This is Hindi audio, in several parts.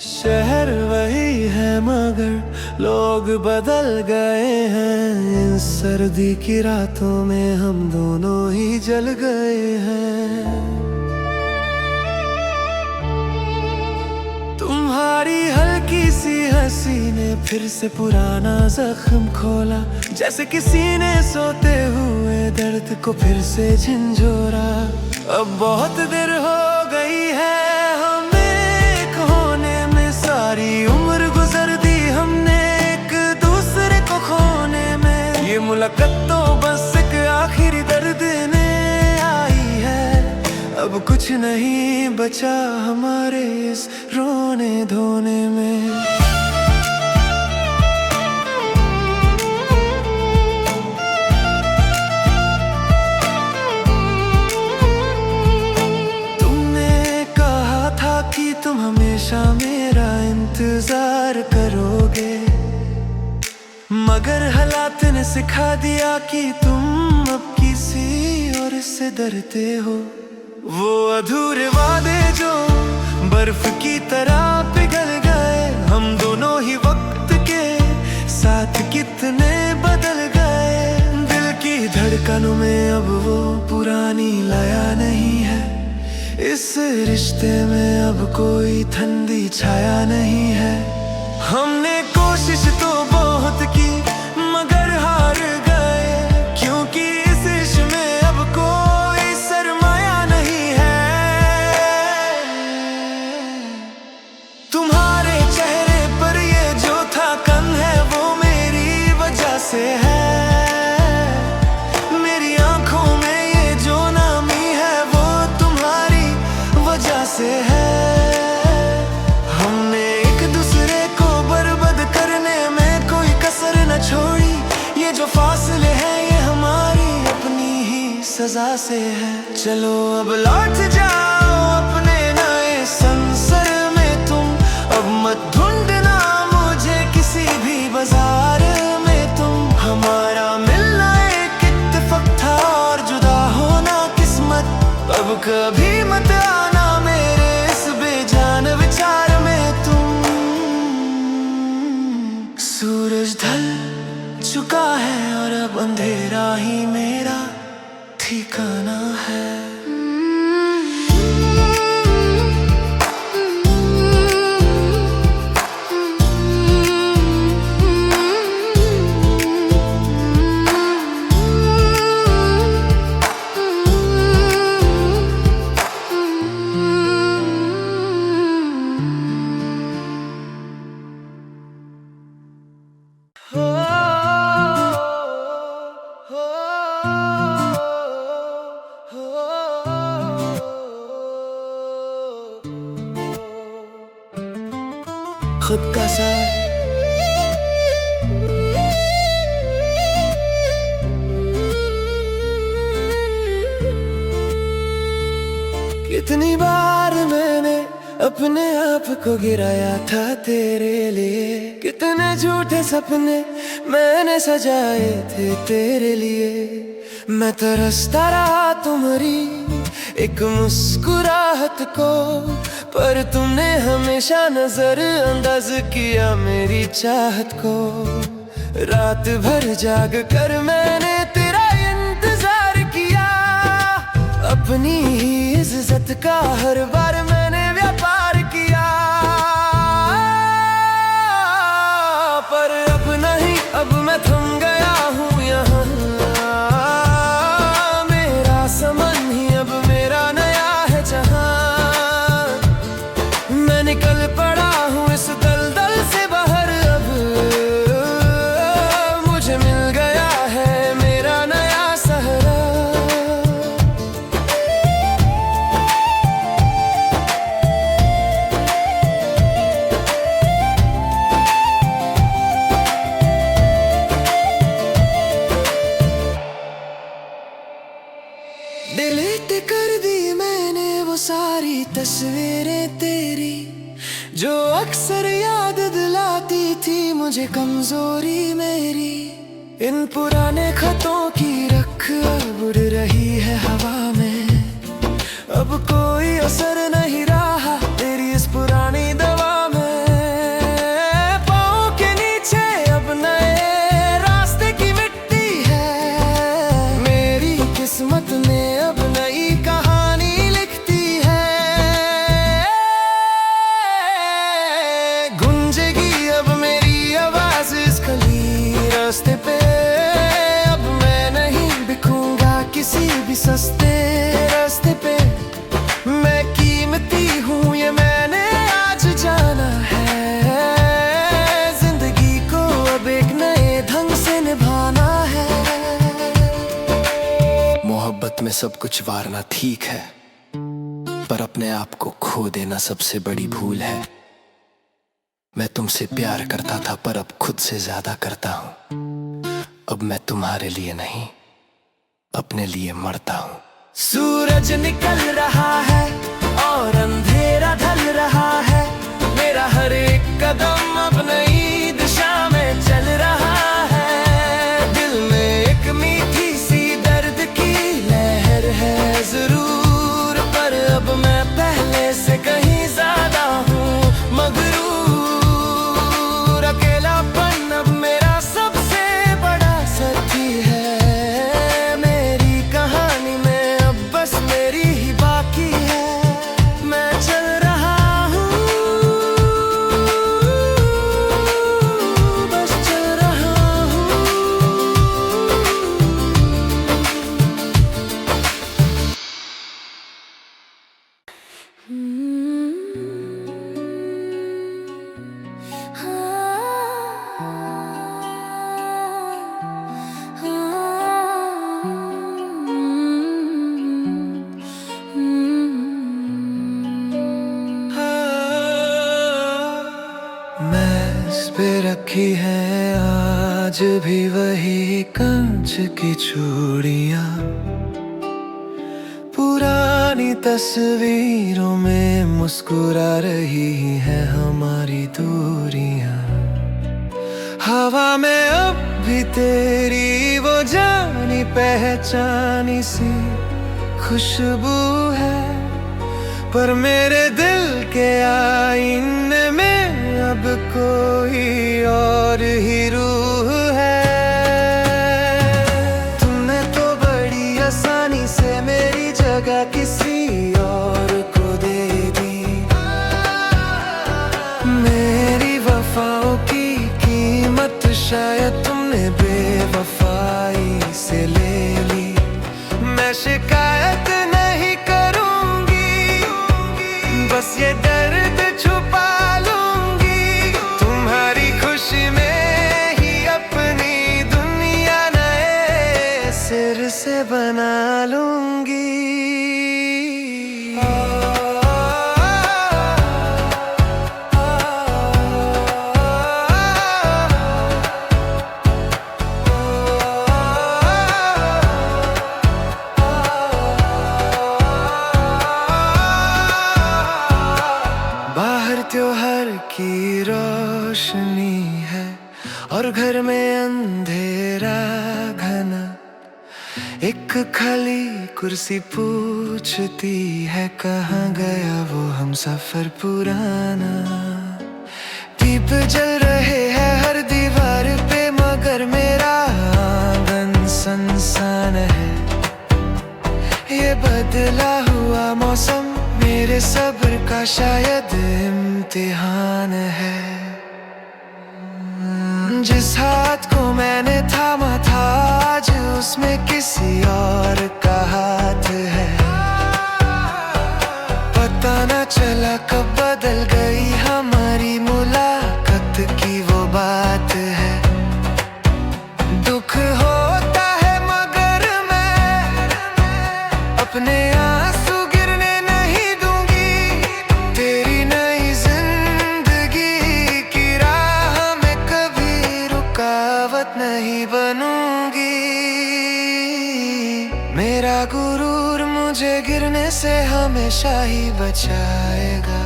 शहर वही है मगर लोग बदल गए हैं। इन सर्दी की रातों में हम दोनों ही जल गए हैं। तुम्हारी हल्की सी हंसी ने फिर से पुराना जख्म खोला, जैसे किसी ने सोते हुए दर्द को फिर से झंझोरा। अब बहुत देर हो गई है सारी उम्र गुजर दी हमने एक दूसरे को खोने में। ये मुलाकात तो बस एक आखिरी दर्द ने आई है। अब कुछ नहीं बचा हमारे इस रोने धोने में। तुमने कहा था कि तुम हमेशा मेरा इंतजार करोगे, मगर हालात ने सिखा दिया कि तुम अब किसी और से डरते हो। वो अधूरे वादे जो बर्फ की तरह पिघल गए, हम दोनों ही वक्त के साथ कितने बदल गए। दिल की धड़कनों में अब वो पुरानी लया नहीं है। इस रिश्ते में अब कोई ठंडी छाया नहीं है। हमने कोशिश तो बहुत की मगर हार गए, क्योंकि इस इश्क में अब कोई सरमाया नहीं है। तुम्हारे चेहरे पर ये जो थकन है वो मेरी वजह से है। मेरी आंखों में ये जो नामी है वो तुम्हारी वजह से है। हमने एक दूसरे को बर्बाद करने में कोई कसर न छोड़ी। ये जो फासले हैं ये हमारी अपनी ही सजा से है। चलो अब लौट जाओ अपने नए संसार में तुम। अब मत ढूंढना मुझे किसी भी बाजार में तुम। हमारा मिलना एक इत्तेफाक था और जुदा होना किस्मत। अब कभी मत आना मेरे इस बेजान विचार में तुम। सूरज ढल चुका है और अब अंधेरा ही मेरा ठिकाना है। खुद का साथ कितनी बार मैंने अपने आप को गिराया था तेरे लिए। कितने झूठे सपने मैंने सजाए थे तेरे लिए। मैं तरसता रहा तुम्हारी एक मुस्कुराहट को, पर तुमने हमेशा नजरअंदाज किया मेरी चाहत को। रात भर जाग कर मैंने तेरा इंतजार किया। अपनी ही इज्जत का हर बार मैंने व्यापार किया। पर अब नहीं, अब मैं थम गया हूँ यहाँ। मेरा समन ही अब मेरा नया है जहाँ। मैं निकल पड़ा हूँ इस दलदल से बाहर। अब मुझे मिल गया है मेरा नया सहारा। डिलीट कर दी मैंने वो सारी तस्वीरें तेरी, जो अक्सर याद दिलाती थी मुझे कमजोरी मेरी। इन पुराने खतों की रख अब उड़ रही है हवा में, अब कोई असर नहीं रहा तेरी इस पुरानी दवा में। पाँव के नीचे अब नए रास्ते की मिट्टी है, मेरी किस्मत ने अब नई कहानी लिखती है। गूंजेगी अब मेरी आवाज इस खाली रास्ते पे, अब मैं नहीं बिकूंगा किसी भी सस्ते रास्ते पे। मैं कीमती हूँ ये मैंने आज जाना है, जिंदगी को अब एक नए ढंग से निभाना है। मोहब्बत में सब कुछ वारना ठीक है, पर अपने आप को खो देना सबसे बड़ी भूल है। मैं तुमसे प्यार करता था पर अब खुद से ज्यादा करता हूँ। अब मैं तुम्हारे लिए नहीं अपने लिए मरता हूँ। सूरज निकल रहा है और अंधेरा ढल रहा है, मेरा हर एक कदम अब नई दिशा में चल रहा है। दिल में एक मीठी सी दर्द की लहर है जरूर, पर अब मैं पहले से कहीं ज्यादा हूँ मगरूर। अकेलापन अब मेरा सबसे बड़ा साथी है, मेरी कहानी में अब बस मेरी ही बाकी है। मैं चल रहा हूँ, बस चल रहा हूँ। मेज पे रखी है आज भी वही कंच की चूड़ियाँ, पुरानी तस्वीरों में मुस्कुरा रही है हमारी दूरियां। हवा में अब भी तेरी वो जानी पहचानी सी खुशबू है, पर मेरे दिल के आईने में अब कोई और ही रूह है। तुमने तो बड़ी आसानी से मेरी जगह किसी और को दे दी, मेरी वफाओं की कीमत शायद तुमने बेवफाई से ले ली। मैं शिकायत नहीं करूंगी, बस ये दर्द छुपा लूंगी। तुम्हारी खुशी में ही अपनी दुनिया नए सिर से बना लूंगी। बाहर त्योहार की रोशनी है और घर में अंधेरा घना, एक खाली कुर्सी पूछती है कहाँ गया वो हम सफर पुराना। दीप जल रहे हैं हर दीवार पे मगर मेरा आंगन सुनसान है। ये बदला हुआ मौसम मेरे सब्र का शायद इम्तिहान है। जिस हाथ को मैंने थामा था आज उसमें किसी और का हाथ है। पता न चला कब बदल गई हमारी मुलाकात की वो बात है। दुख होता है मगर मैं अपने आंसू गिरने नहीं दूंगी। तेरी नई जिंदगी की राह में कभी रुकावट नहीं बनूंगी। मेरा गुरूर मुझे गिरने से हमेशा ही बचाएगा।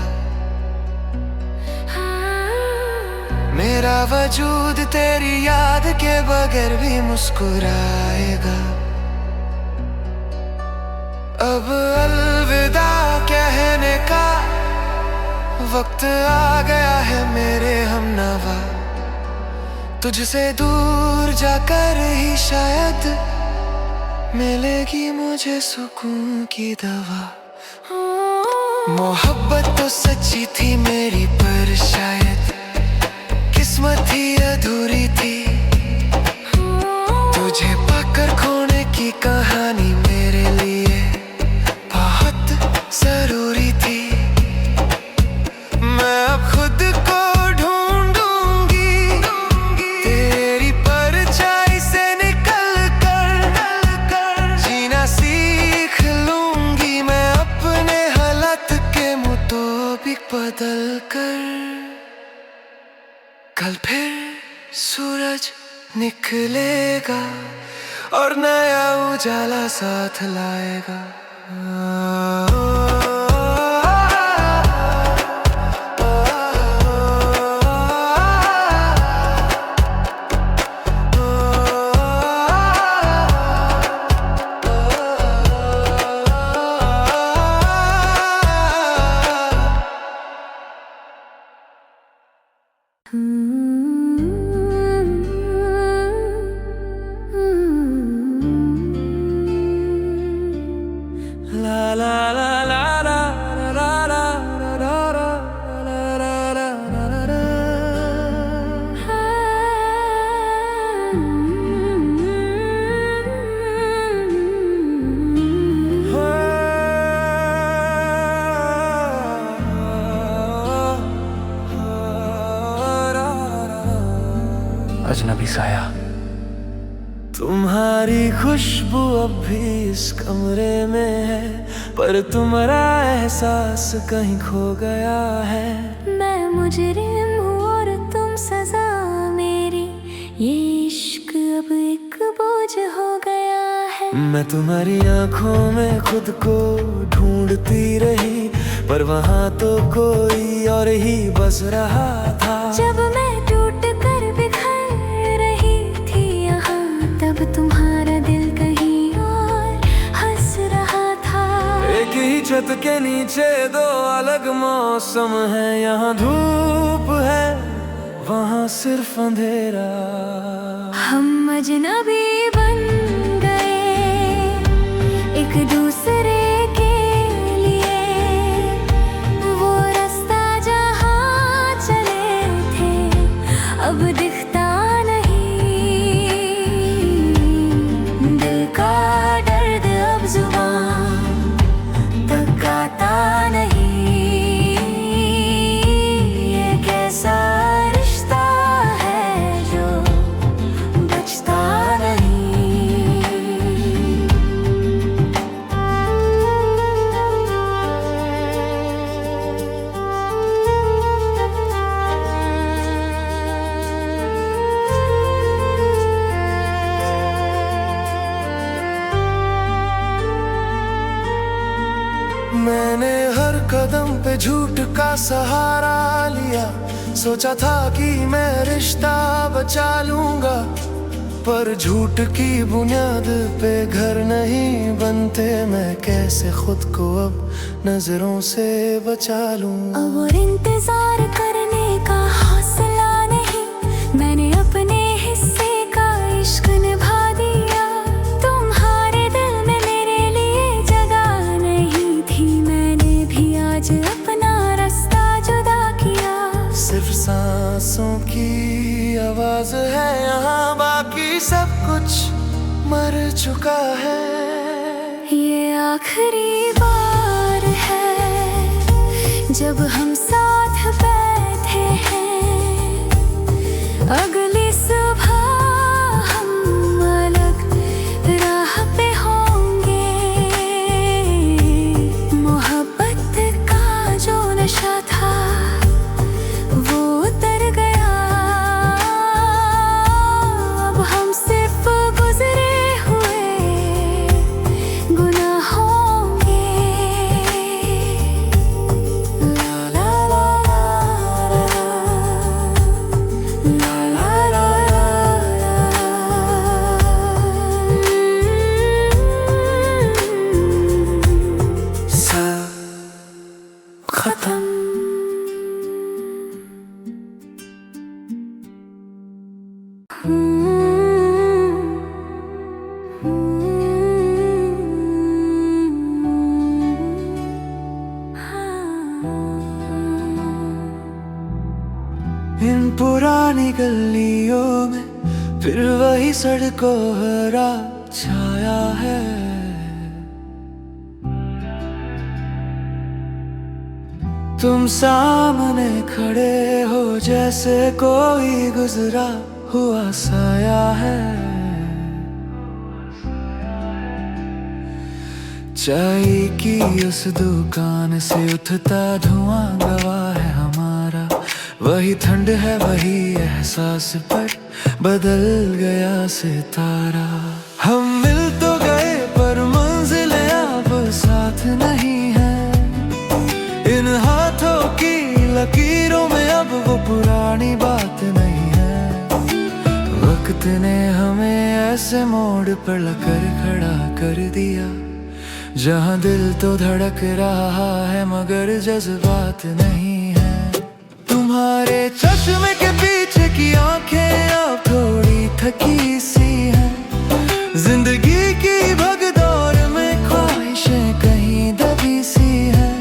मेरा वजूद तेरी याद के बगैर भी मुस्कुराएगा। अब अलविदा कहने का वक्त आ गया है मेरे हमनवा। तुझसे दूर जाकर ही शायद मिलेगी मुझे सुकून की दवा। मोहब्बत तो सच्ची थी मेरी पर शायद किस्मत ही अधूरी थी। तुझे पाकर खोने की कहानी मेरे लिए बहुत जरूरी थी। मैं अब खुद को ढूंढूंगी तेरी परछाई से निकल कर जीना सीख लूंगी मैं अपने हालात के मुताबिक बदल कर। कल फिर सूरज निकलेगा और नया उजाला साथ लाएगा। अजनबी साया, तुम्हारी खुशबू अब भी इस कमरे में है, पर तुम्हारा एहसास कहीं खो गया है। मैं मुजरिम हूँ और तुम सजा मेरी, ये इश्क अब एक बोझ हो गया है। मैं तुम्हारी आंखों में खुद को ढूंढती रही, पर वहाँ तो कोई और ही बस रहा था। जब मैं टूट कर बिखर रही थी यहाँ, तब तुम्हारा दिल कहीं और हंस रहा था। एक ही छत के नीचे दो अलग मौसम है, यहाँ धूप है वहाँ सिर्फ अंधेरा। हम अजनबी बन गए एक दूसरे के लिए, वो रास्ता जहाँ चले थे अब दिखता नहीं। दिल का दर्द अब जुबान तक आता नहीं। ये कैसा रिश्ता है जो बचता नहीं। मैंने हर कदम पे झूठ का सहारा लिया, सोचा था कि मैं रिश्ता बचा लूंगा, पर झूठ की बुनियाद पे घर नहीं बनते। मैं कैसे खुद को अब नजरों से बचा लूं। अब और इंतजार करने का हौसला नहीं, मैंने अपने हिस्से का इश्क निभा दिया। तुम्हारे दिल में मेरे लिए जगह नहीं थी, मैंने भी आज अपना रास्ता जुदा किया। सिर्फ सांसों की आवाज है यहाँ, बाकी सब कुछ मर चुका है। ये आखिरी बार है जब हम साथ बैठे हैं, अगली सुबह हम अलग राह पे होंगे। मोहब्बत का जो नशा था वो उतर गया, अब हम सिर्फ गुजरे हुए गुनाहों पुरानी गलियों में फिर वही सड़कों हरा छाया है। तुम सामने खड़े हो जैसे कोई गुजरा हुआ साया है। चाय की उस दुकान से उठता धुआं गवाह है हमारा। वही ठंड है वही एहसास पर बदल गया सितारा। हम मिल तो गए पर मंजिलें अब साथ नहीं है। इन हाथों की लकीरों में अब वो पुरानी बात नहीं है। वक्त ने हमें ऐसे मोड़ पर लाकर खड़ा कर दिया जहाँ दिल तो धड़क रहा है मगर जज्बात नहीं है। तुम्हारे चश्मे के पीछे की आंखें अब थोड़ी थकी सी हैं। जिंदगी की भगदौड़ में ख्वाहिशें कहीं दबी सी हैं।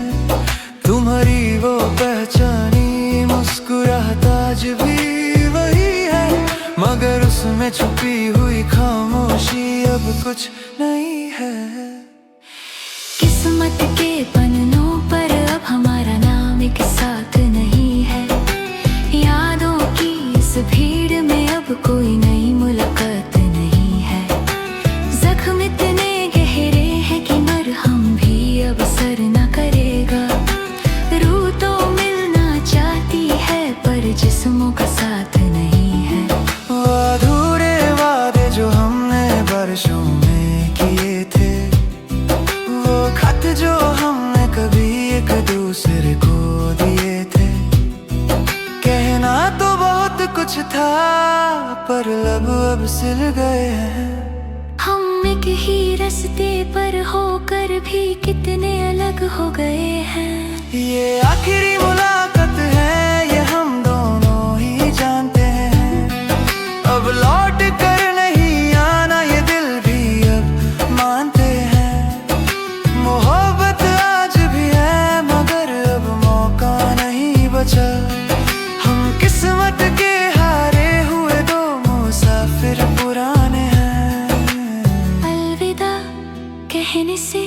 तुम्हारी वो पहचानी मुस्कुराहट आज भी वही है मगर उसमें छुपी हुई खामोशी अब कुछ नहीं है। किस्मत के पन्नों पर अब हमारा नाम एक साथ नहीं है। यादों की इस भीड़ में अब कोई नई मुलाकात नहीं है। जख्म इतने गहरे हैं कि मरहम भी अब असर न करेगा। रूह तो मिलना चाहती है पर जिस्मों का साथ नहीं है। अधूरे वादे जो हमने बरसों में किए थे, वो खत जो हमने कभी एक दूसरे को दिए थे। कहना तो बहुत कुछ था पर लब अब सिल गए हैं। हम एक ही रास्ते पर होकर भी कितने अलग हो गए हैं। ये आखिरी मुलाकात है ये हम दोनों ही जानते हैं। अब लौट कर नहीं आना ये दिल भी अब मानते हैं। मोहब्बत आज भी है मगर अब मौका नहीं बचा। हम किस्मत के हारे हुए दो मुसाफिर पुराने हैं। अलविदा कहने से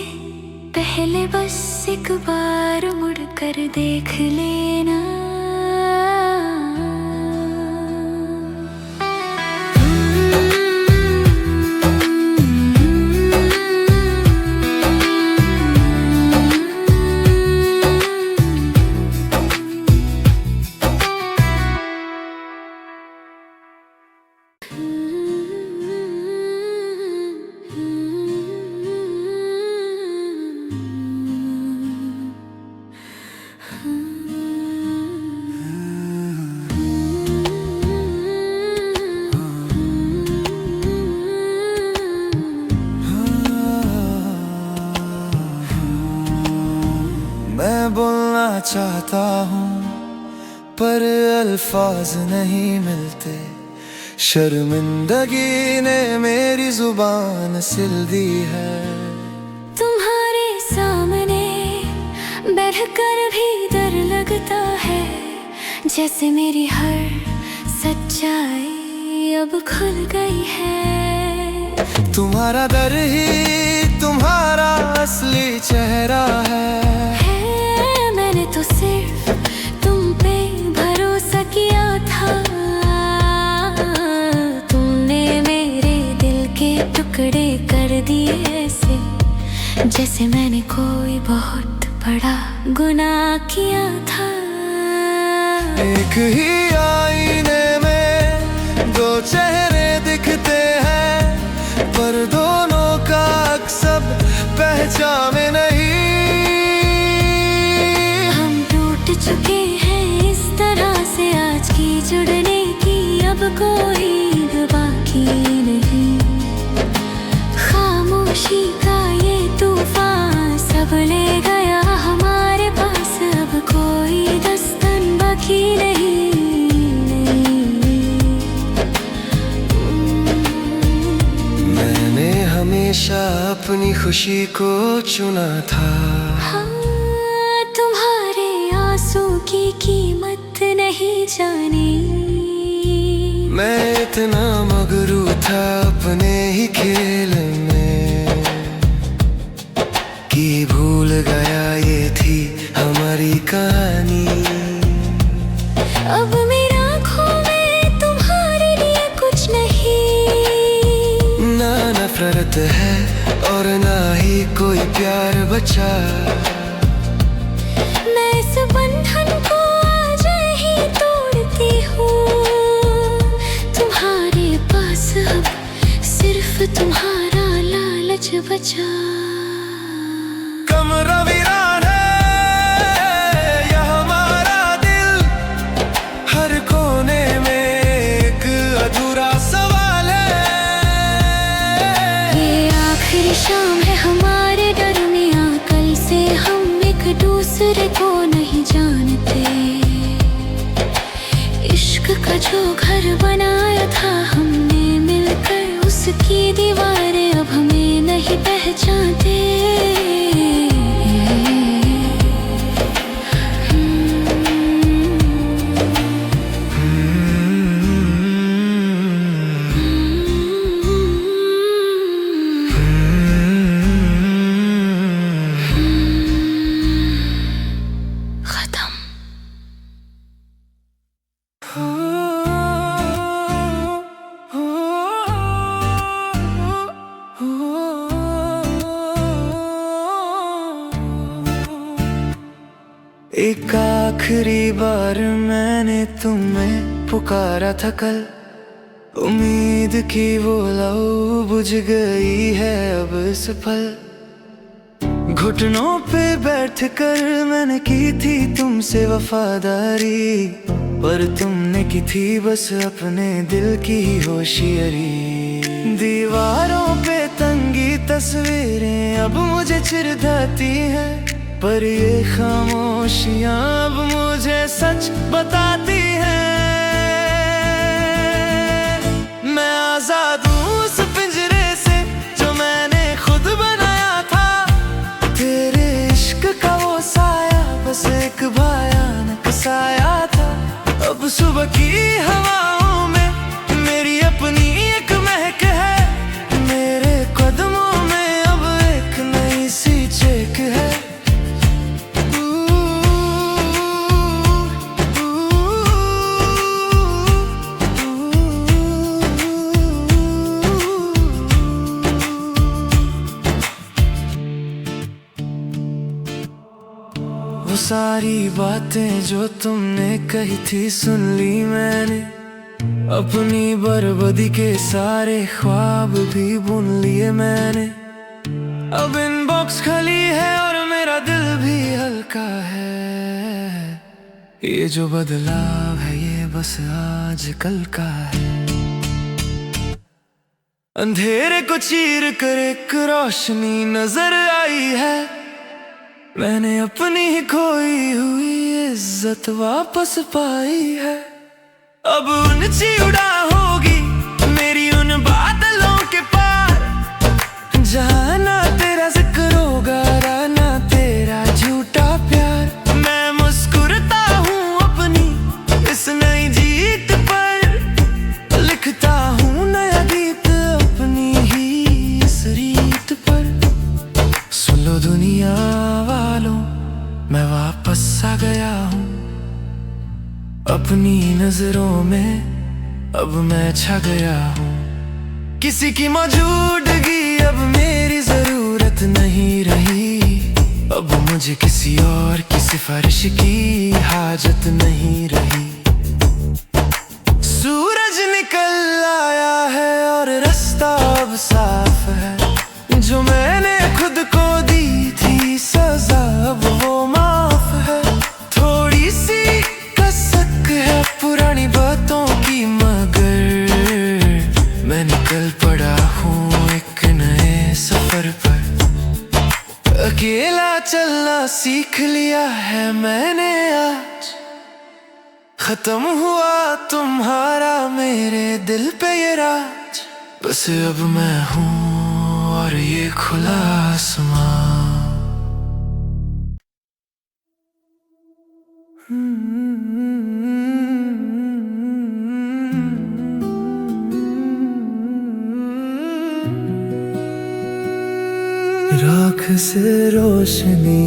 पहले बस एक बार मुड़ कर देख लेना। मैं बोलना चाहता हूँ पर अल्फाज नहीं मिलते। शर्मिंदगी ने मेरी जुबान सिल दी है। तुम्हारे सामने बैठकर भी डर लगता है जैसे मेरी हर सच्चाई अब खुल गई है। तुम्हारा डर ही तुम्हारा असली चेहरा है। मैंने तो सिर्फ तुम पे भरोसा किया था। तुमने मेरे दिल के टुकड़े कर दिए ऐसे जैसे मैंने कोई बहुत बड़ा गुनाह किया था। एक ही आईने में दो चेहरे दिखते हैं पर दोनों का अक्स सब पहचाने नहीं। चुके हैं इस तरह से आज की जुड़ने की अब कोई बाकी नहीं। खामोशी का ये तूफान सब ले गया हमारे पास अब कोई दस्तन बाकी नहीं। मैंने हमेशा अपनी खुशी को चुना था। आंसू की कीमत नहीं जानी। मैं इतना मगरू था अपने ही खेल में कि भूल गया ये थी हमारी कहानी। अब मेरी आँखों में तुम्हारे लिए कुछ नहीं, ना नफरत है और ना ही कोई प्यार बचा। मैं इस बंधन को आज ही तोड़ती हूँ। तुम्हारे पास अब सिर्फ तुम्हारा लालच बचा। कमरा वीरान है यह हमारा दिल, हर कोने में एक अधूरा सवाल है। ये आखिरी शाम है हमारे दरमियाँ, कल से हम एक दूसरे को नहीं जानते। इश्क का जो घर बनाया था हमने मिलकर, उसकी दीवारें अब हमें नहीं पहचानते। एक आखिरी बार मैंने तुम्हें पुकारा था कल, उम्मीद की वो लौ बुझ गई है अब इस पल। घुटनों पे बैठकर मैंने की थी तुमसे वफादारी, पर तुमने की थी बस अपने दिल की ही होशियारी। दीवारों पे तंगी तस्वीरें अब मुझे चिढ़ाती हैं, पर ये खामोशियां अब मुझे सच बताती हैं। मैं आजाद हूँ उस पिंजरे से जो मैंने खुद बनाया था। तेरे इश्क का वो साया बस एक भयानक साया था। अब सुबह की हवाओं में मेरी अपनी एक महक है, मेरे कदमों में अब एक नई सी चेक है। वो सारी बातें जो तुमने कही थी सुन ली मैंने, अपनी बर्बादी के सारे ख्वाब भी बुन लिए मैंने। अब इनबॉक्स खाली है और मेरा दिल भी हल्का है। ये जो बदलाव है ये बस आज कल का है। अंधेरे को चीर कर एक रोशनी नजर आई है, मैंने अपनी ही खोई हुई इज्जत वापस पाई है। अब ऊंची उड़ा होगी मेरी उन बादलों के पार, जहाँ ना तेरा जिक्र होगा ना तेरा झूठा प्यार। मैं मुस्कुराता हूँ अपनी इस नई जीत पर, लिखता हूँ नया गीत अपनी ही इस रीत पर। सुन लो दुनिया वालों मैं वापस आ गया हूँ, अपनी नजरों में अब मैं छा गया हूँ। किसी की मौजूदगी अब मेरी जरूरत नहीं रही, अब मुझे किसी और की सिफारिश की हाजत नहीं रही। सूरज निकल आया है और रास्ता अब साफ है, जो मैंने खुद को दी थी सजा अब वो माफ है। थोड़ी सी कसक है पुरानी बातों की, मगर मैं निकल पड़ा हूँ एक नए सफर पर। अकेला चलना सीख लिया है मैंने आज, खत्म हुआ तुम्हारा मेरे दिल पे ये राज। बस अब मैं हूँ और ये खुला आसमां। से रोशनी।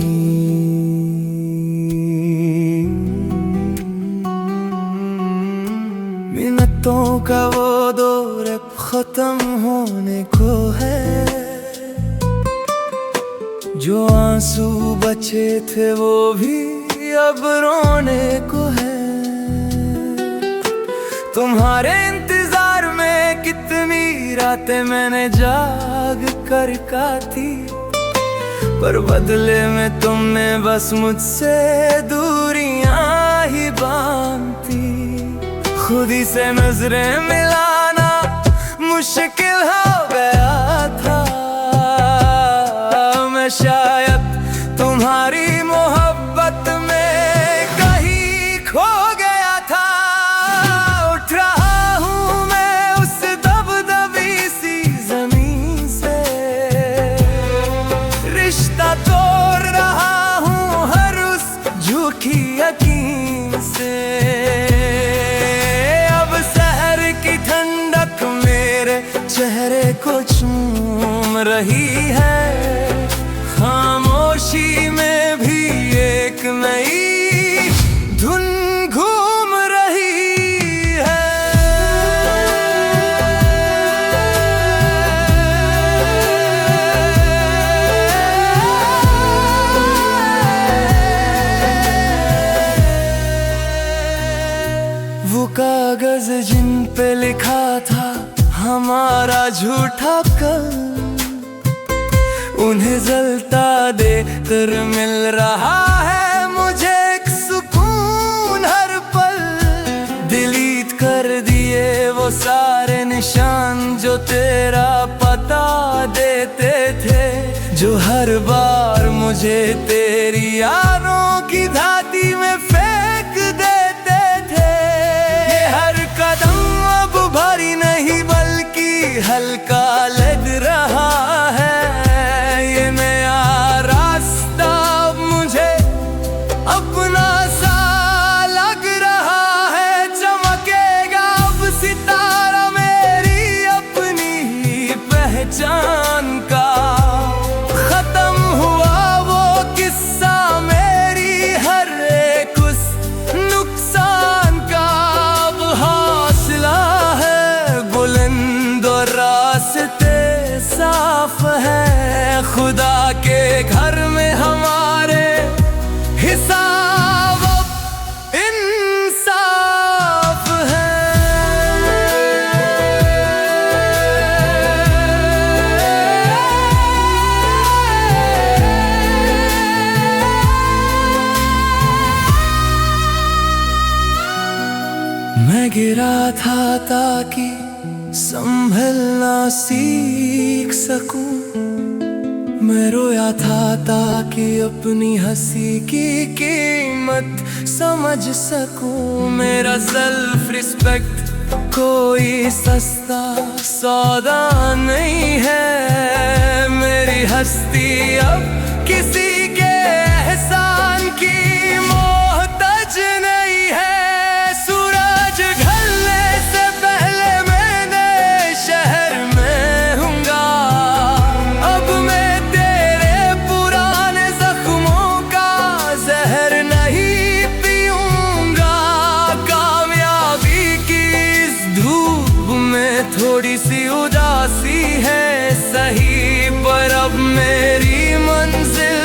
मिन्नतों का वो दौर अब खत्म होने को है, जो आंसू बचे थे वो भी अब रोने को है। तुम्हारे इंतजार में कितनी रातें मैंने जाग कर काटी, पर बदले में तुमने बस मुझसे दूरियां ही बांधी। खुद ही से नजरें मिलाना मुश्किल हो गया था। मैं शायद तुम्हारी मोहब्बत में कहीं खो गया था। उठ रहा हूँ मैं उस दबदबी सी जमीन से, रिश्ता तोड़ रहा हूँ हर उस झूठी यकीन से। अब शहर की ठंडक मेरे चेहरे को चूम रही है। खामोशी में भी एक नई धुन घूम रही है। वो कागज जिन पे लिखा था हमारा झूठा कल, उन्हें जलता देकर मिल रहा है मुझे एक सुकून हर पल। डिलीट कर दिए वो सारे निशान जो तेरा पता देते थे, जो हर बार मुझे तेरी यादों की धाती में फेंक देते थे। ये हर कदम अब भारी नहीं बल्कि हल्का लग रहा है। अपना सा लग रहा है, चमकेगा अब सितारा मेरी अपनी ही पहचान का। खत्म हुआ वो किस्सा मेरी हर एक उस नुकसान का। अब हौसला है बुलंद और रास्ते साफ है। खुदा के घर में हमारे हिसाब इंसाफ है। मैं गिरा था ताकि संभलना सीख सकूं, मैं रोया था ताकि अपनी हंसी की कीमत समझ सकूं। मेरा सेल्फ रिस्पेक्ट कोई सस्ता सौदा नहीं है। मेरी हस्ती अब किसी के एहसान की मोहताज नहीं है। सूरज ढलने से पहले मैंने शहर में हूँगा। अब मैं थोड़ी सी उदासी है सही, पर अब मेरी मंजिल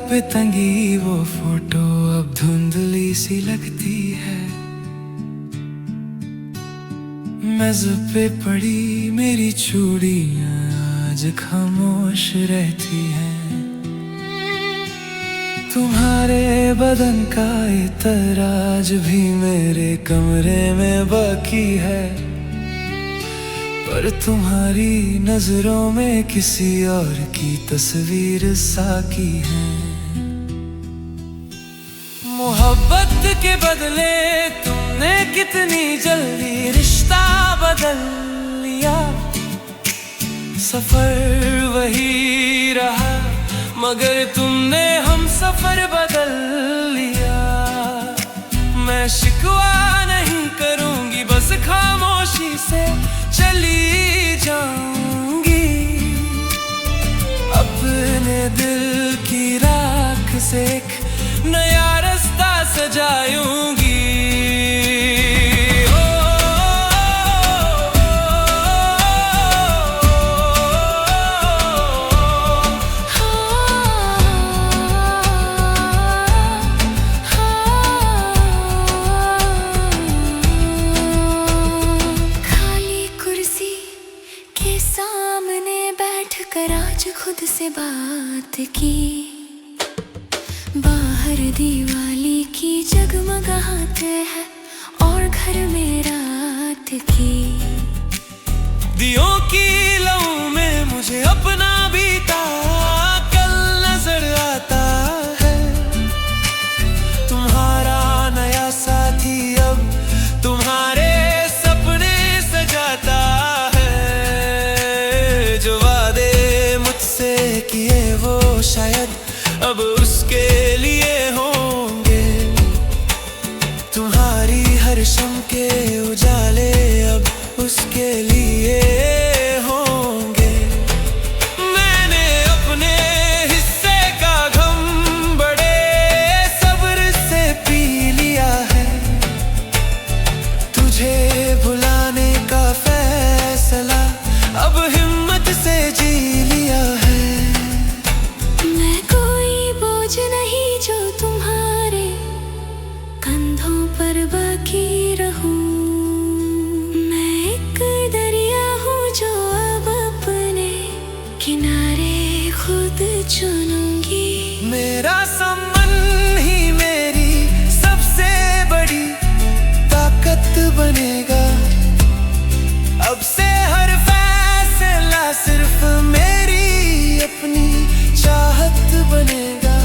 पे तंगी वो फोटो अब धुंधली सी लगती है। मेज़ पे पड़ी मेरी चूड़ियां आज खामोश रहती हैं। तुम्हारे बदन का इतर आज भी मेरे कमरे में बाकी है, पर तुम्हारी नजरों में किसी और की तस्वीर साकी है। मोहब्बत के बदले तुमने कितनी जल्दी रिश्ता बदल लिया। सफर वही रहा मगर तुमने हम सफर बदल लिया। मैं शिकवा नहीं करूंगी, बस खामोशी से चली जाऊंगी। अपने दिल की राख से एक नया रास्ता सजाऊंगी। कर आज खुद से बात की, बाहर दिवाली की जगमगाहट है और घर में रात की। दियों की लौ में मुझे अपना बीता कल नजर आता है। तुम्हारा नया साथी अब तुम्हारे सपने सजाता है। जो किए वो शायद अब उसके लिए होंगे। तुम्हारी हर शम के उजाले अब उसके लिए होंगे। मैंने अपने हिस्से का गम बड़े सब्र से पी लिया है। तुझे भुलाने का फैसला अब हिम्मत से जी लिया है। नहीं जो तुम्हारे कंधों पर बाकी रहूं। मैं एक दरिया हूँ जो अब अपने किनारे खुद चुनूंगी। मेरा संबंध ही मेरी सबसे बड़ी ताकत बनेगा। अब से हर फैसला सिर्फ मेरी अपनी चाहत बनेगा।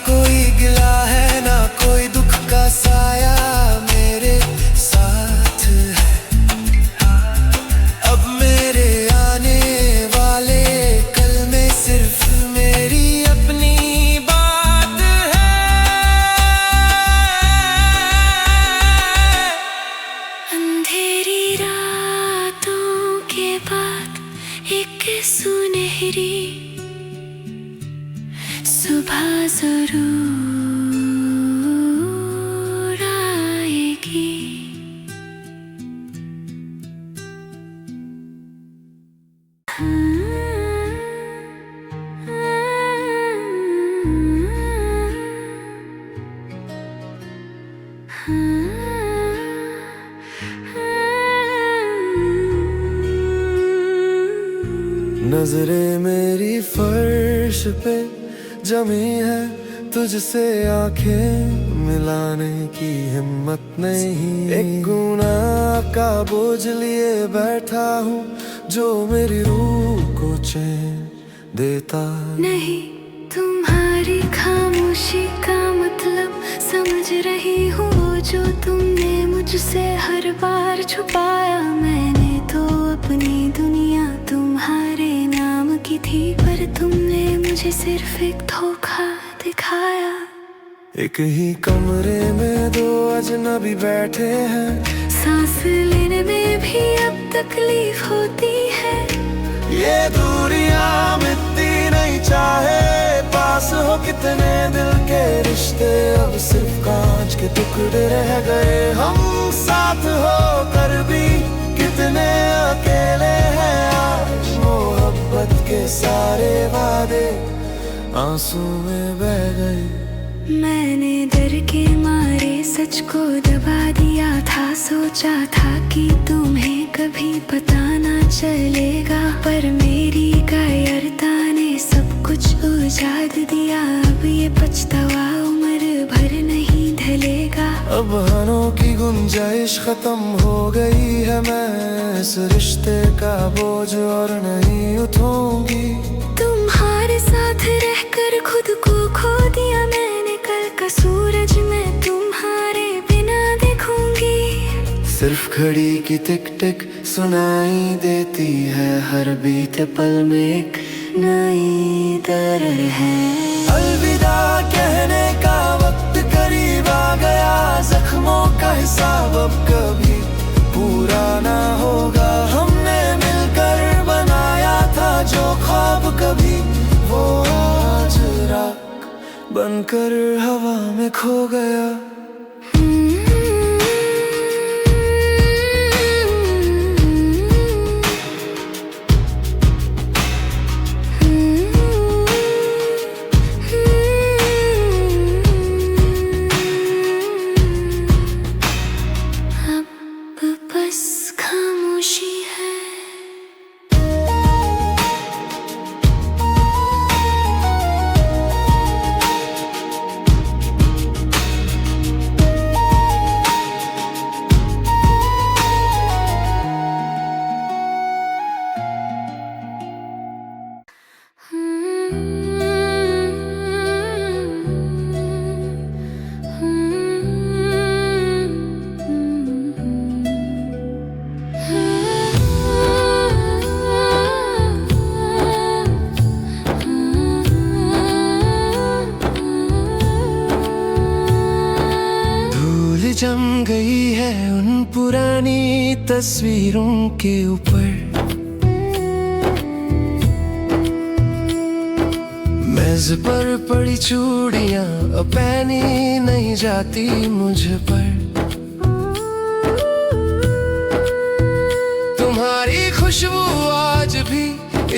कोई गिला है ना कोई दुख का साया मेरे साथ है। अब मेरे आने वाले कल में सिर्फ मेरी अपनी बात है। अंधेरी रातों के बाद एक सुनहरी सुबह जरूर आएगी। नजरें मेरी फर्श पे जमी है, तुझसे आंखें मिलाने की हिम्मत नहीं। एक गुनाह का बोझ लिए बैठा हूँ जो मेरी रूह को चैन देता नहीं। तुम्हारी खामोशी का मतलब समझ रही हूँ, जो तुमने मुझसे हर बार छुपाया। मैंने तो अपनी दुनिया तुम्हारे नाम की थी, पर तुमने मुझे सिर्फ एक धोखा दिखाया। एक ही कमरे में दो अजनबी बैठे हैं, सांस लेने में भी अब तकलीफ होती है। ये दूरियां मिटती नहीं चाहे पास हो कितने दिल के रिश्ते अब सिर्फ कांच के टुकड़े रह गए। हम साथ हो कर भी कितने अकेले हैं आज, मोहब्बत के सारे वादे आंसू में बह गए। मैंने डर के मारे सच को दबा दिया था, सोचा था कि तुम्हें कभी पता ना चलेगा, पर मेरी कायरता ने सब कुछ उजाड़ दिया। अब ये पछतावा उम्र भर नहीं ढलेगा। अब बहानों की गुंजाइश खत्म हो गई है, मैं इस रिश्ते का बोझ और नहीं उठाऊंगी। तुम्हारे साथ रहकर खुद को खो दिया मैंने, कल का सूरज मैं तुम्हारे बिना देखूंगी। सिर्फ घड़ी की टिक टिक सुनाई देती है, हर बीते पल में एक नई दर्द है। अलविदा कहने का वक्त करीब आ गया, जख्मों का हिसाब अब कभी पूरा ना होगा। हमने मिलकर बनाया था जो ख्वाब कभी, वो आज राख बनकर हवा में खो गया। बस खामोशी है। जम गई है उन पुरानी तस्वीरों के ऊपर, मेज पर पड़ी चूड़ियां अब पहनी नहीं जाती मुझ पर। तुम्हारी खुशबू आज भी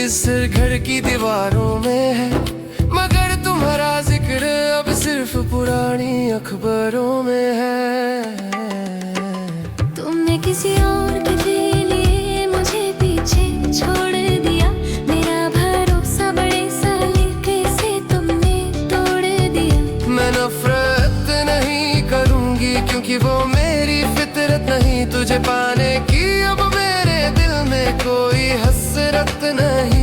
इस घर की दीवारों में है, मगर तुम्हारा जिक्र अब सिर्फ पुरानी अखबारों में है। तुमने किसी और के लिए मुझे पीछे छोड़ दिया, मेरा भरोसा बड़े सलीके से तुमने तोड़ दिया। मैं नफरत नहीं करूंगी क्योंकि वो मेरी फितरत नहीं, तुझे पाने की अब मेरे दिल में कोई हसरत नहीं।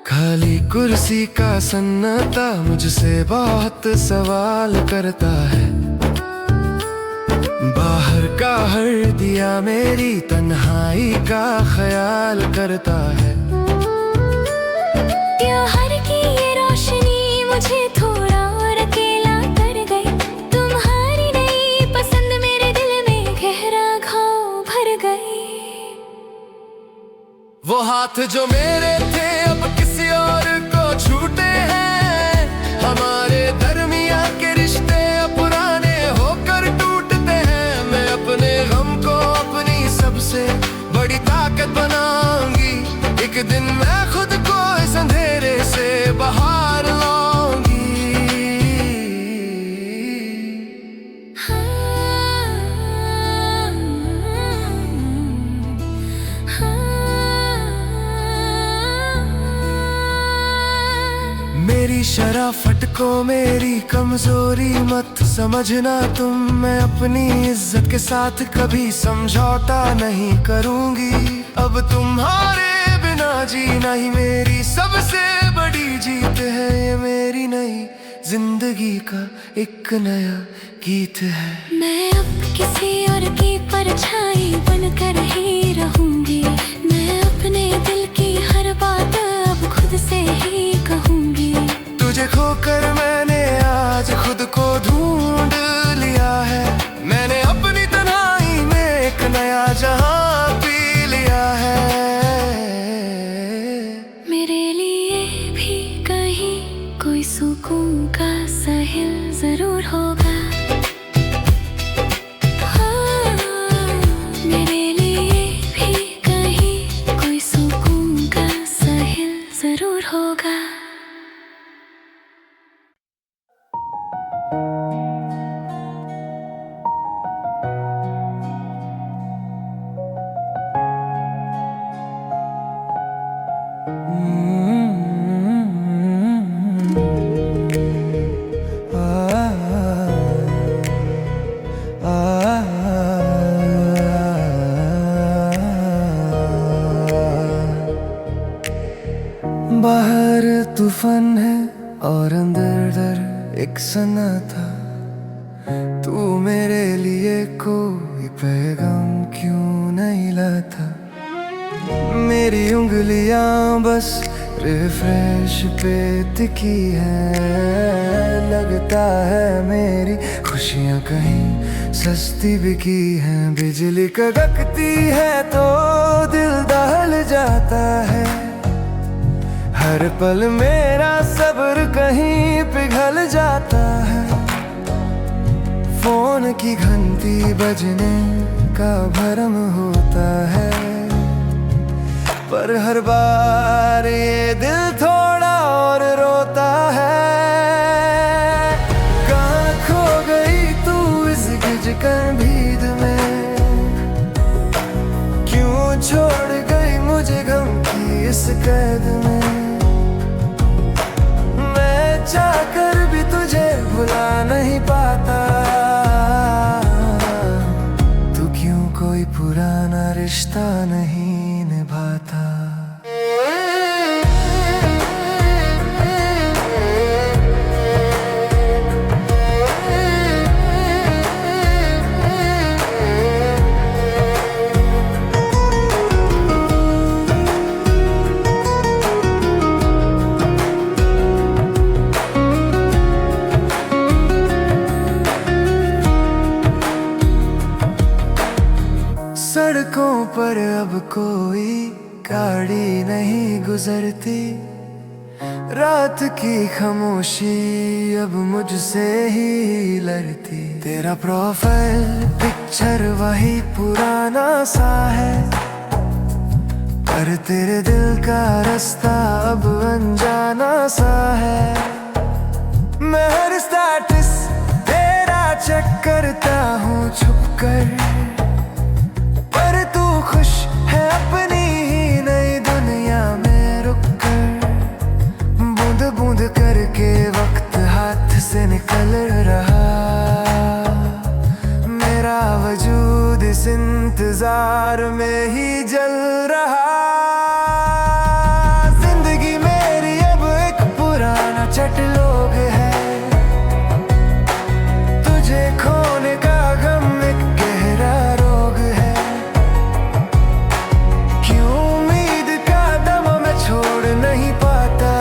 खाली कुर्सी का सन्नाटा मुझसे बहुत सवाल करता है, बाहर का हर दिया मेरी तन्हाई का ख्याल करता है। त्योहार की ये रोशनी मुझे थोड़ा और अकेला कर गई, तुम्हारी नई पसंद मेरे दिल में गहरा घाव भर गई। वो हाथ जो मेरे थे अब किसी और को छूटे हैं, हमारे दरमिया के रिश्ते पुराने होकर टूटते हैं। मैं अपने गम को अपनी सबसे बड़ी ताकत बनाऊंगी, एक दिन मैं खुद को इस अंधेरे से बाहर लाऊंगी। मेरी शराफत को मेरी कमजोरी मत समझना तुम, मैं अपनी इज्जत के साथ कभी समझौता नहीं करूंगी। अब तुम्हारे बिना जीना ही मेरी सबसे बड़ी जीत है, ये मेरी नई जिंदगी का एक नया गीत है। मैं अब किसी और की परछाई बनकर ही रहूंगी, मैं अपने दिल की हर बात अब खुद से ही कहूंगी। तुझे खोकर मैंने आज खुद को ढूंढ लिया है, मैंने अपनी तन्हाई में एक नया जहां पी लिया। का साहिल जरूर होगा। हाँ, मेरे लिए भी कहीं कोई सुकून का साहिल जरूर होगा। बाहर तूफान है और अंदर डर एक सन्नाटा। तू मेरे लिए कोई पैगाम क्यों नहीं लाता? मेरी उंगलियां बस रिफ्रेश पे टिकी है। लगता है मेरी खुशियां कहीं सस्ती बिकी हैं। बिजली कड़कती है तो दिल दहल जाता है। हर पल मेरा सब्र कहीं पिघल जाता है। फोन की घंटी बजने का भरम होता है, पर हर बार ये दिल थोड़ा और रोता है। कहाँ खो गई तू इस गिजकर भीड़ में? क्यों छोड़ गई मुझे गम की इस कैद में? मैं चाहकर भी तुझे भुला नहीं पाता। तू क्यों कोई पुराना रिश्ता नहीं निभाता? सड़कों पर अब कोई गाड़ी नहीं गुजरती। रात की खामोशी अब मुझसे ही लड़ती। तेरा प्रोफाइल पिक्चर वही पुराना सा है, पर तेरे दिल का रास्ता अब अनजाना सा है। मैं हर स्टेटस तेरा चेक करता हूँ छुप कर, पर तू खुश है अपनी ही नई दुनिया में रुक कर। बूंद बूंद करके वक्त हाथ से निकल रहा। मेरा वजूद इस इंतजार में ही जल रहा। जिंदगी मेरी अब एक पुराना चटलोग है। तुझे खोने का गम एक गहरा रोग है। क्यों उम्मीद का दम मैं छोड़ नहीं पाता?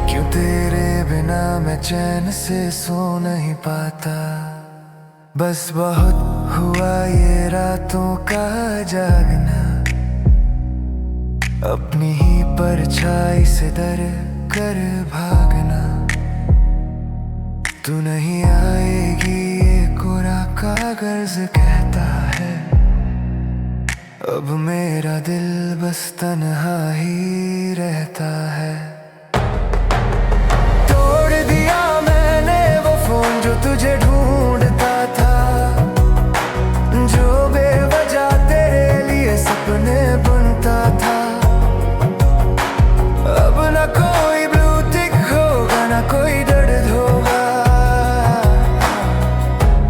क्यों तेरे बिना मैं चैन से सो नहीं पाता? बस बहुत हुआ ये रातों का जागना, अपनी ही परछाई से डर कर भागना। तू नहीं आएगी ये कोरा कागज कहता है। अब मेरा दिल बस तन्हा ही रहता है। तोड़ दिया मैंने वो फोन जो तुझे ढूंढता था, जो बेवजह तेरे लिए सपने बुनता था। अब न कोई ब्लू टिक होगा, न कोई दर्द होगा।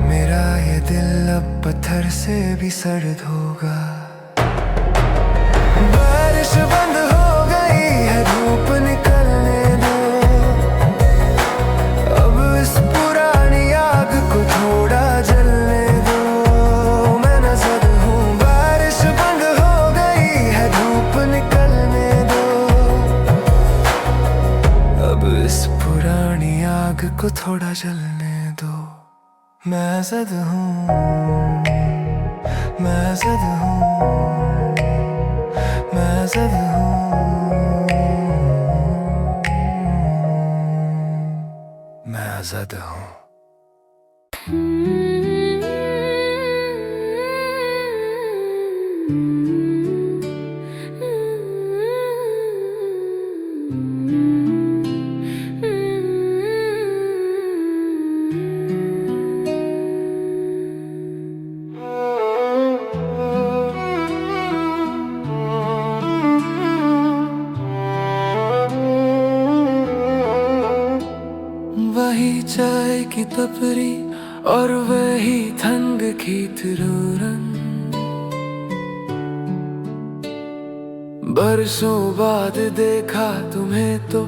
मेरा ये दिल अब पत्थर से भी सर्द होगा। बारिश बंद हो गई है, धूप निकलने दो। अब इस पुरानी आग को थोड़ा जलने दो। मैं नजर हूँ, बारिश बंद हो गई है, धूप निकलने दो। अब इस पुरानी आग को थोड़ा जलने दो। मैं जद हूँ, मैं जद हूँ, मैं जद हूँ। नामजद हूँ। वही चाय की टपरी और वही थंग की थिरोरन, बरसों बाद देखा तुम्हें तो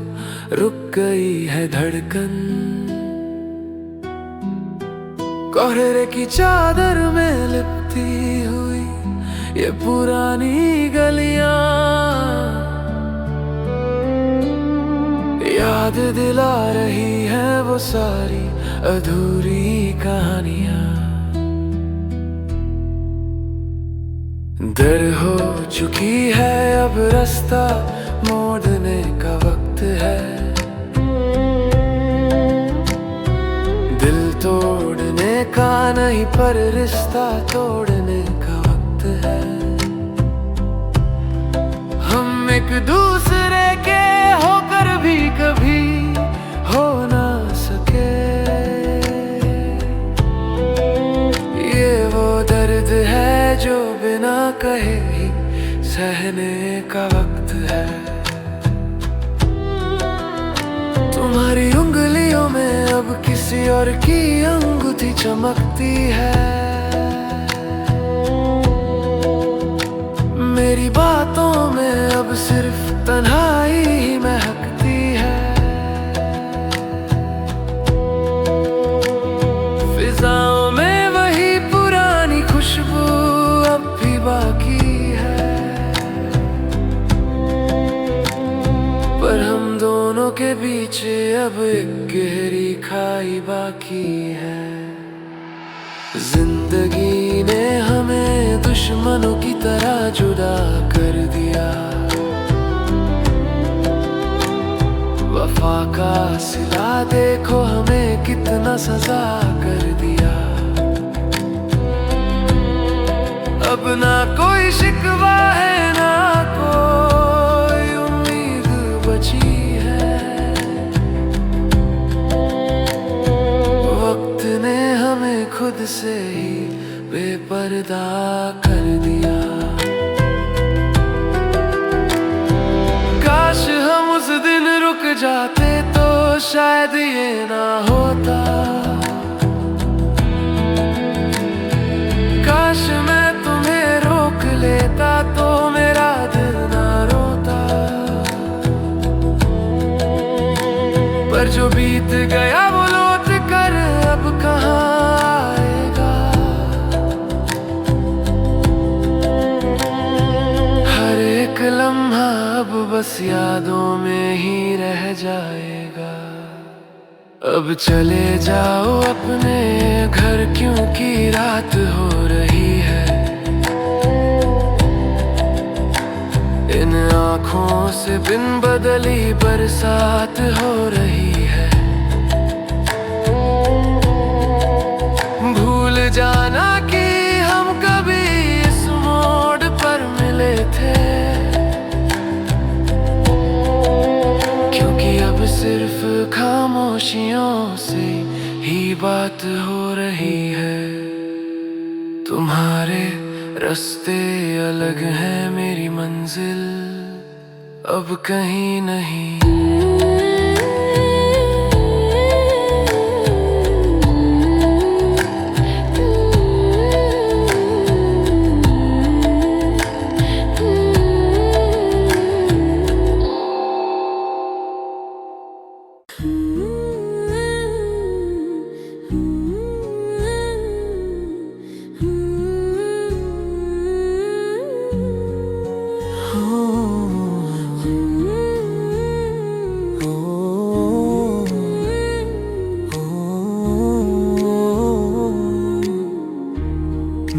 रुक गई है धड़कन। कोहरे की चादर में लिपटी हुई ये पुरानी गलियां याद दिला रही है वो सारी अधूरी कहानियां। दर हो चुकी है अब रास्ता मोड़ने का वक्त है, दिल तोड़ने का नहीं पर रिश्ता तोड़ने का वक्त है। हम एक दूसरे के होकर भी कभी हो ना सके, ये वो दर्द है जो बिना कहे ही सहने का वक्त है। तुम्हारी उंगलियों में अब किसी और की अंगूठी चमकती है, मेरी बातों में अब सिर्फ तन्हाई ही महकती है। फिजाओं में वही पुरानी खुशबू अब भी बाकी है, पर हम दोनों के बीच अब एक गहरी खाई बाकी है। जिंदगी ने हमें दुश्मनों की तरह जुदा कर दिया, वफा का सिला देखो हमें कितना सजा कर दिया। अब ना कोई शिकवा है ना कोई उम्मीद बची है, वक्त ने हमें खुद से ही बेपर्दा कर दिया। काश हम उस दिन रुक जाते तो शायद ये ना होता, काश मैं तुम्हें रोक लेता तो मेरा दिल ना रोता, पर जो बीत गया वो लौट कर अब कहाँ आएगा। हर एक लम्हा अब बस यादों में ही रह जाएगा। अब चले जाओ अपने घर क्योंकि रात हो रही है, इन आँखों से बिन बदली बरसात हो रही है। भूल जाना कि हम कभी इस मोड़ पर मिले थे, क्योंकि अब सिर्फ खामोशियों से ही बात हो रही है। तुम्हारे रास्ते अलग हैं, मेरी मंजिल अब कहीं नहीं।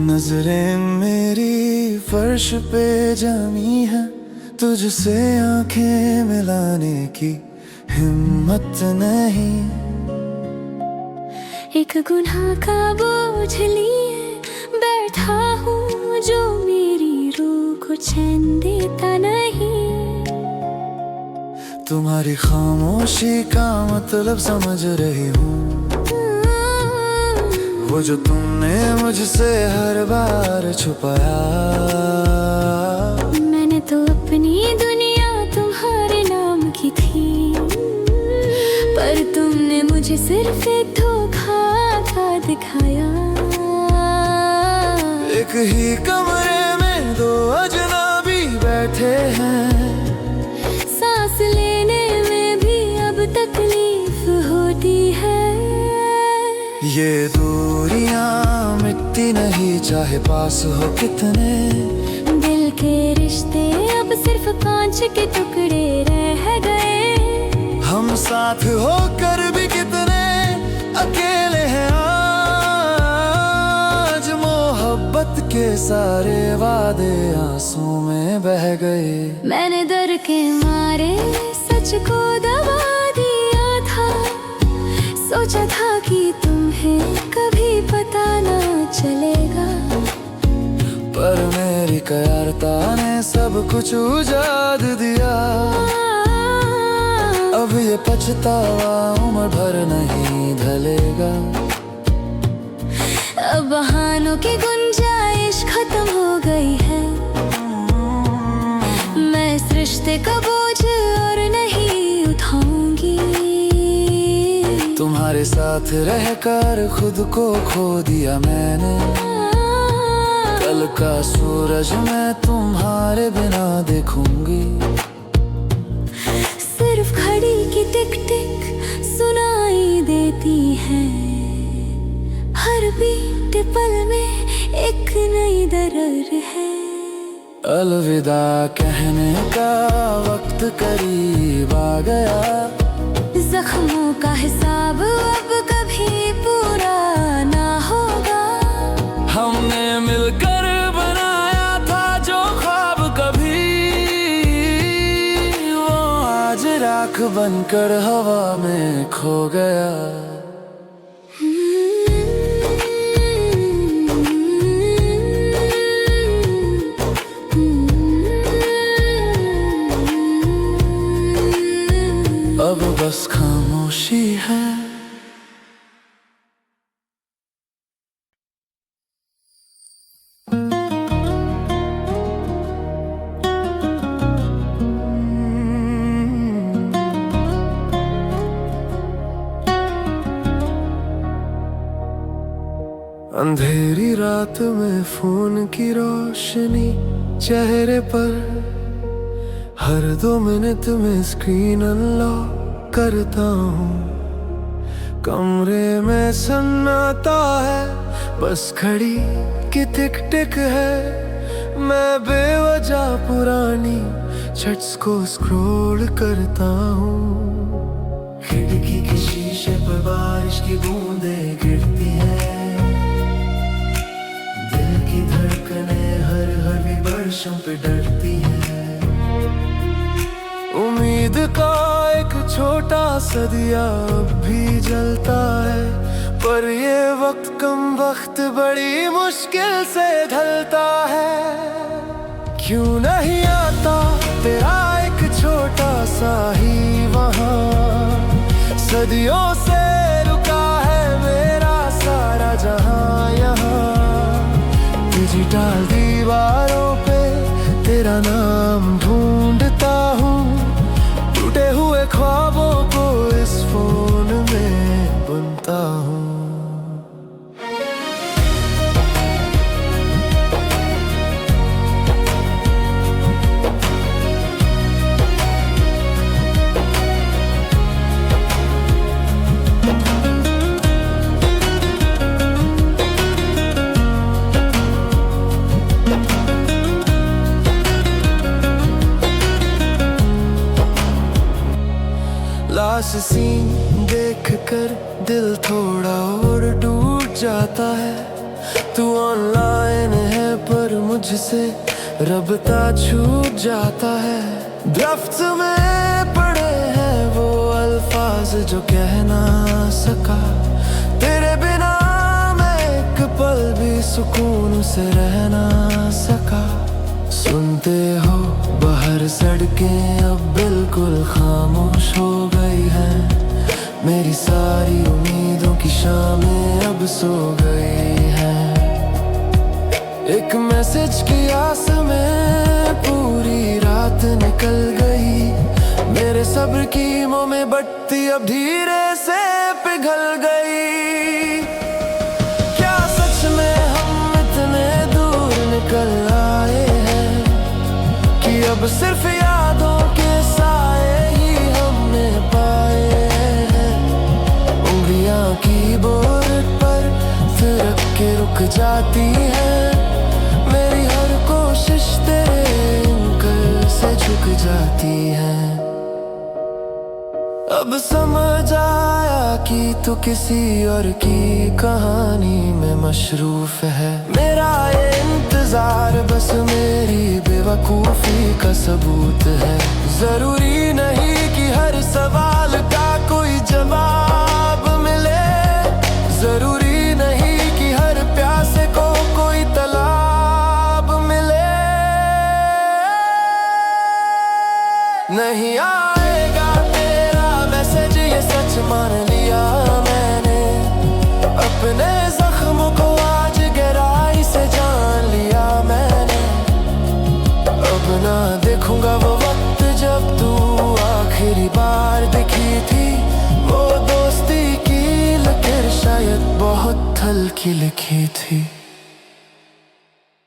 नजरें मेरी फर्श पे जमी है, तुझसे आंखें मिलाने की हिम्मत नहीं। एक गुनाह का बोझ लिए बैठा हूँ, जो मेरी रूह को चैन देता नहीं। तुम्हारी खामोशी का मतलब समझ रही हूँ, वो जो तुमने मुझसे हर बार छुपाया। मैंने तो अपनी दुनिया तुम्हारे नाम की थी, पर तुमने मुझे सिर्फ एक धोखा था दिखाया। एक ही कमरे में दो अजनबी बैठे हैं, सांस लेने में भी अब तकलीफ होती है। ये दूरियां मिटती नहीं चाहे पास हो कितने, दिल के रिश्ते अब सिर्फ कांच के टुकड़े रह गए। हम साथ होकर भी कितने अकेले हैं आज। मोहब्बत के सारे वादे आंसू में बह गए। मैंने डर के मारे सच को दबा दिया था, सोचा था कि तुम्हें कभी पता ना चलेगा, पर मेरी कायरता ने सब कुछ उजाड़ दिया। अब ये पछतावा उम्र भर नहीं ढलेगा। अब बहानों की गुंजाइश खत्म हो गई है। मैं इस रिश्ते का बोझ और नहीं उठाऊंगी। तुम्हारे साथ रहकर खुद को खो दिया मैंने, कल का सूरज मैं तुम्हारे बिना देखूंगी। सिर्फ घड़ी की टिक टिक सुनाई देती है, हर बीट पल में एक नई दर्द है। अलविदा कहने का वक्त करीब आ गया, जख्मों का हिसाब अब कभी पूरा ना होगा। हमने मिलकर बनाया था जो ख्वाब कभी, वो आज राख बनकर हवा में खो गया। अब बस खामोशी है। अंधेरी रात में फोन की रोशनी चेहरे पर, हर 2 मिनट में स्क्रीन अनलॉक करता हूँ। कमरे में सन्नाटा है, बस घड़ी की टिक टिक है। मैं बेवजह पुरानी चैट्स को स्क्रॉल करता हूँ। खिड़की के शीशे पर बारिश की बूंदें गिरती हैं, दिल की धड़कनें हर विवर्षों पे डरती हैं। उम्मीद का एक छोटा सा दिया अब भी जलता है, पर ये वक्त कम वक्त बड़ी मुश्किल से ढलता है। क्यों नहीं आता तेरा एक छोटा सा ही वहाँ, सदियों से रुका है मेरा सारा जहाँ यहाँ। डिजिटल दीवारों पे तेरा नाम ढूंढता हूँ, टूटे हुए ख्वाबों को इस फोन में बुनता हूँ। लाश सीन देख कर दिल थोड़ा और टूट जाता है। तू ऑनलाइन है पर मुझसे रब्ता छूट जाता है। ड्राफ्ट में पड़े हैं वो अल्फाज जो कह ना सका, तेरे बिना कोई सुकून से रह ना सका। सुनते हो बाहर सड़कें अब बिल्कुल खामोश हो गई हैं। मेरी सारी उम्मीदों की शामें अब सो गई हैं। एक मैसेज की आस में पूरी रात निकल गई। मेरे सब्र की मोमें बटती अब धीरे से पिघल गई। क्या सच में हम इतने दूर निकल आए हैं कि अब सिर्फ यादों के साए ही हमने पाए हैं। उंगलियां कीबोर्ड पर थिरक के रुक जाती हैं। मेरी हर कोशिश तेरे इंकर से झुक जाती है। अब समझ आया कि तू किसी और की कहानी में मशरूफ है। मेरा ये इंतजार बस मेरी बेवकूफी का सबूत है। जरूरी नहीं कि हर सवाल का कोई जवाब मिले। जरूरी नहीं कि हर प्यासे को कोई तालाब मिले। नहीं आएगा तेरा मैसेज ये सच मान लिया मैंने। अपने जख्म को आज गहराई से जान लिया मैंने। अब ना देखूंगा वो वक्त जब तू आखिरी बार दिखी थी। वो दोस्ती की लकीर शायद बहुत हल्की लिखी थी।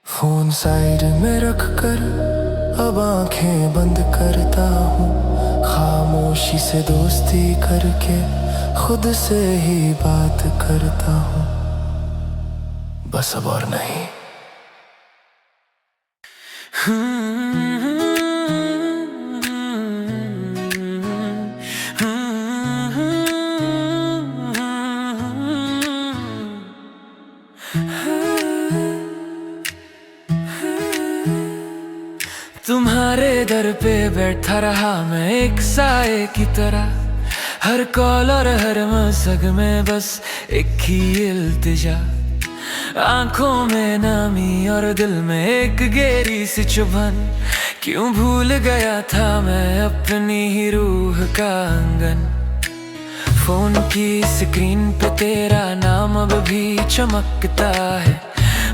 फोन साइड में रख कर अब आंखें बंद करता हूँ। खामोशी से दोस्ती करके खुद से ही बात करता हूँ। बस अब और नहीं। तुम्हारे दर पे बैठा रहा मैं एक साए की तरह। हर कॉल और हर मसग में बस एक ही इल्तिजा। आंखों में नामी और दिल में एक गहरी सी चुभन। क्यों भूल गया था मैं अपनी ही रूह का आंगन। फोन की स्क्रीन पे तेरा नाम अब भी चमकता है।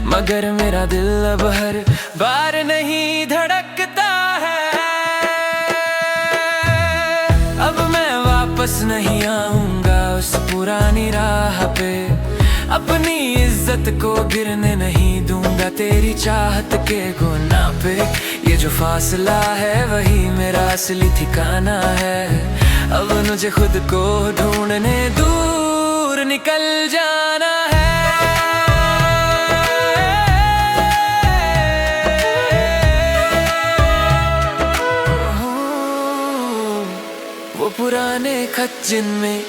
मगर मेरा दिल अब हर बार नहीं धड़कता है। अब मैं वापस नहीं आऊंगा उस पुरानी राह पे। अपनी इज्जत को गिरने नहीं दूंगा तेरी चाहत के गुना पे। ये जो फासला है वही मेरा असली ठिकाना है। अब मुझे खुद को ढूंढने दूर निकल जाना है। वो पुराने खत जिनमें